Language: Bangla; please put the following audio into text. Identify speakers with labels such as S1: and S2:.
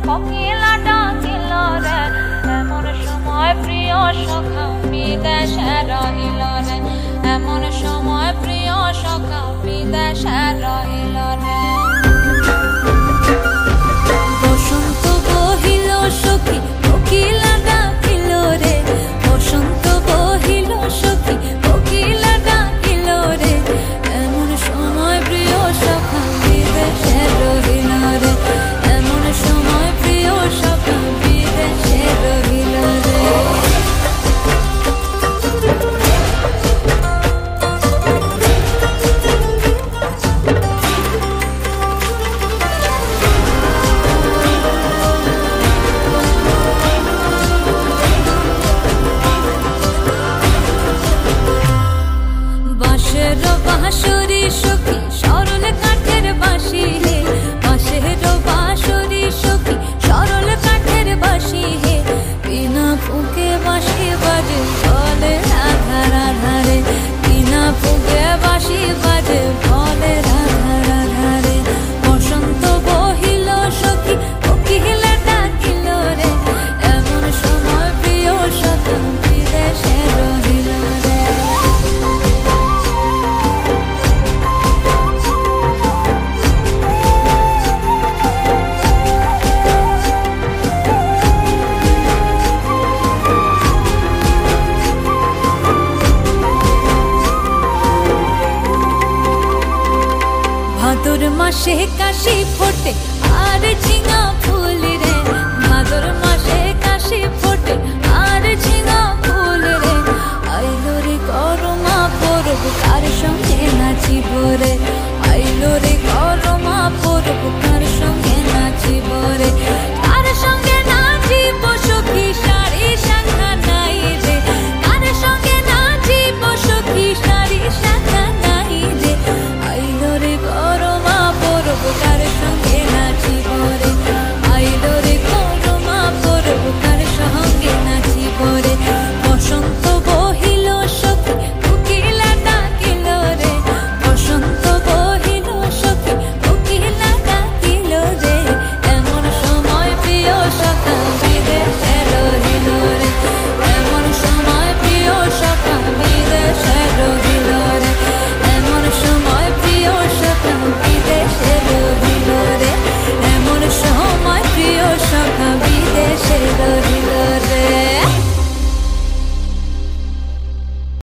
S1: কোকিলা ডাকিল রে এমন সময় প্রিয় সখা বিদেশে রহিল রে এমন সময় প্রিয় সখা বিদেশে রহিল রে বসন্ত বহিল সখী কোকিলা ডাকিল রে বসন্ত বহিল সখী কোকিলা ডাকিল রে এমন সময় প্রিয় সখা বিদেশে রহিল রে এমন সময় প্রিয় সখা বিদেশে রহিল রে বাঁশরি সখী সরল কাঠের বাঁশি হে বাঁশের বাঁশরি সখী সরল কাঠের বাঁশি হে বিনা ফুঁকে বাঁশি বাজে বলে রাধা রাধা রে বিনা ফুঁকে বাঁশি বাজে বলে রাধা রাধা রে বসন্ত বহিল সখী কোকিলা ডাকিল রে এমন সময় প্রিয় সখা বিদেশে রহিল রে ভাদর মাসে কাশি ফোটে আর